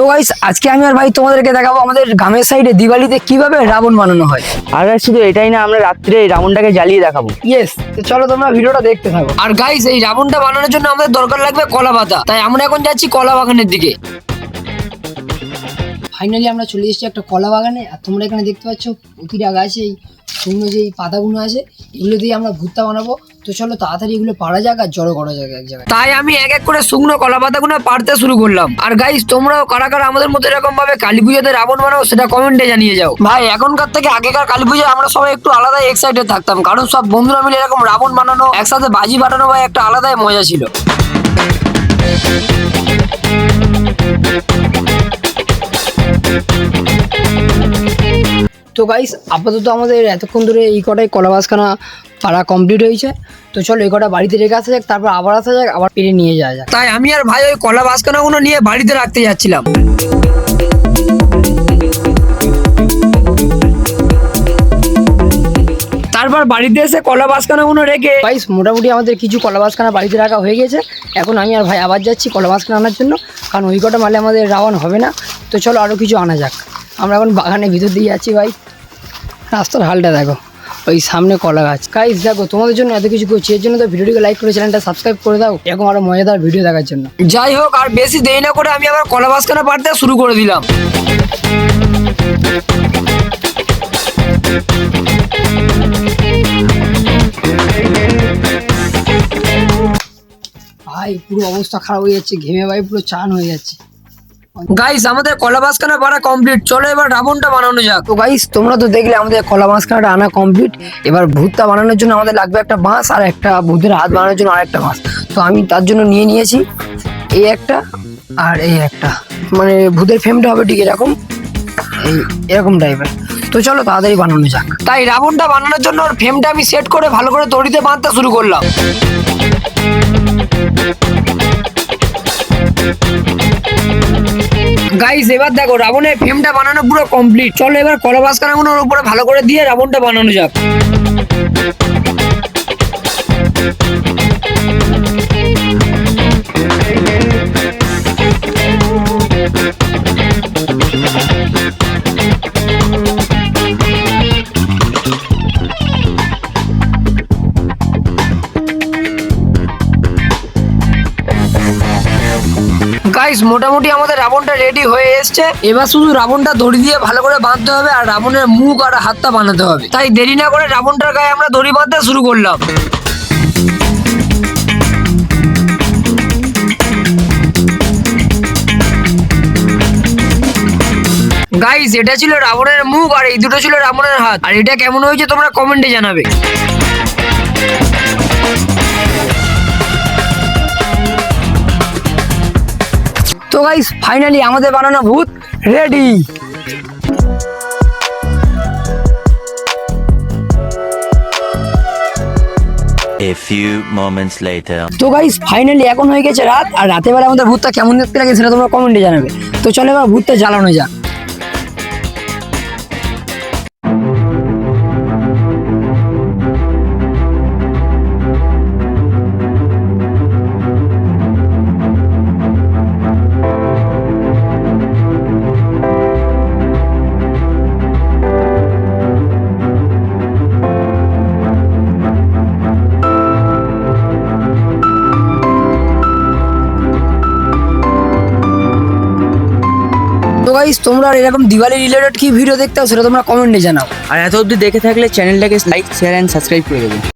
তো গাইস আজকে আমি আর ভাই তোমাদেরকে দেখাবো আমাদের গ্রামের সাইডে দিওয়ালিতে কিভাবে রাবণ বানানো হয়। আর শুধু এটাই না, আমরা রাত্রে এই রাবণটাকে জ্বালিয়ে দেখাবো। ইয়েস, তো চলো তোমরা ভিডিওটা দেখতে থাকো। আর গাইস এই রাবণটা বানানোর জন্য আমাদের দরকার লাগবে কলা পাতা, তাই আমরা এখন যাচ্ছি কলা বাগানের দিকে। ফাইনালি আমরা চলে এসেছি একটা কলা বাগানে। আর তোমরা এখানে দেখতে পাচ্ছ প্রতিটা গাছে এই শুকনো যে পাতাগুলো আছে এগুলো দিয়ে আমরা ভুট্টা বানাবো। তো চলো তাড়াতাড়ি এগুলো পাড়া যাক আর জড়ো করা যাক এক জায়গায়। তাই আমি এক এক করে শুকনো কলা পাতাগুলো পাড়তে শুরু করলাম। আর গাইস তোমরাও কারা কারা আমাদের মতো এরকম ভাবে কালী পুজোতে রাবণ বানাও সেটা কমেন্টে জানিয়ে যাও। ভাই এখনকার থেকে আগেকার কালী পুজোয় আমরা সবাই একটু আলাদাই এক্সাইটেড থাকতাম, কারণ সব বন্ধুরা মিলে এরকম রাবণ বানানো, একসাথে বাজি ফাটানো ভাই একটা আলাদাই মজা ছিল। তো গাইস আপাতত আমাদের এতক্ষণ ধরে এই কটাই কলা বাসখানা পাড়া কমপ্লিট হয়েছে। তো চলো এই কটা বাড়িতে রেখে আসা যাক, তারপর আবার আসা যাক, আবার পেরে নিয়ে যাওয়া যাক। তাই আমি আর ভাই ওই কলা বাসখানাগুলো নিয়ে বাড়িতে রাখতে যাচ্ছিলাম। তারপর বাড়িতে এসে কলা বাসখানাগুলো রেখে গাইস মোটামুটি আমাদের কিছু কলা বাসখানা বাড়িতে রাখা হয়ে গেছে। এখন আমি আর ভাই আবার যাচ্ছি কলা বাসখানা আনার জন্য, কারণ ওই কটা মালে আমাদের রাবণ হবে না। তো চলো আরও কিছু আনা যাক। আমরা এখন বাগানের ভিতর দিয়ে যাচ্ছি। ভাই রাস্তার হালটা দেখো, ওই সামনে কলা গাছ। গাইস দেখো তোমাদের জন্য এত কিছু করছি, এর জন্য তো ভিডিওটিকে লাইক করে চ্যানেলটা সাবস্ক্রাইব করে দাও এরকম আরো মজাদার ভিডিও দেখার জন্য। যাই হোক আর বেশি দেরি না করে আমি আবার কলা বাসখানা পাড়তে শুরু করে দিলাম। ভাই পুরো অবস্থা খারাপ হয়ে যাচ্ছে, ঘেমে ভাই পুরো চান হয়ে যাচ্ছে। গাইস আমাদের কলা বাসখানা পাড়া কমপ্লিট, চলো এবার রাবণটা বানানো যাক। তো গাইস তোমরা তো দেখলে আমাদের কলা বাসখানাটা আনা কমপ্লিট। এবার ভূতটা বানানোর জন্য আমাদের লাগবে একটা বাঁশ আর একটা ভূতের হাত বানানোর জন্য আরেকটা বাঁশ। তো আমি তার জন্য নিয়ে নিয়েছি এই একটা আর এই একটা, মানে ভূতের ফ্রেমটা হবে ঠিক এরকম, এরকম টাইপের। তো চলো তাড়াতাড়ি বানানো যাক। তাই রাবণটা বানানোর জন্য ওর ফ্রেমটা আমি সেট করে ভালো করে দড়িতে বাঁধতে শুরু করলাম। গাইস এবার দেখো রাবণের ফ্রেমটা বানানো পুরো কমপ্লিট। চলো এবার কলা বাসখানাগুলোর উপরে ভালো করে দিয়ে রাবণটা বানানো যাক। গাইস মোটামুটি আমাদের রাবণটা রেডি হয়ে এসছে। এবার শুধু রাবণটা দড়ি দিয়ে ভালো করে বাঁধতে হবে আর রাবণের মুখ আর হাতটা বানাতে হবে। তাই দেরি না করে রাবণটার গায়ে আমরা দড়ি বাঁধতে শুরু করলাম। গাইস এটা ছিল রাবণের মুখ আর এই দুটো ছিল রাবণের হাত। আর এটা কেমন হয়েছে তোমরা কমেন্টে জানাবে। তো গাইস ফাইনালি আমাদের বানানো ভূত ready. A few moments later. তো গাইস ফাইনালি এখন হয়ে গেছে রাত, আর রাতের বেলা আমাদের ভূতটা কেমন দেখতে লাগে সেটা তোমরা কমেন্টে জানাবে। তো চলো এবার ভূতটা জ্বালানো যাক। তো গাইস তোমরা এরকম দিওয়ালি রিলেটেড কি ভিডিও দেখতে সেটা তোমরা কমেন্টে জানাও। আর এত অবধি দেখে থাকলে চ্যানেলটাকে লাইক শেয়ার এন্ড সাবস্ক্রাইব করে দেবেন।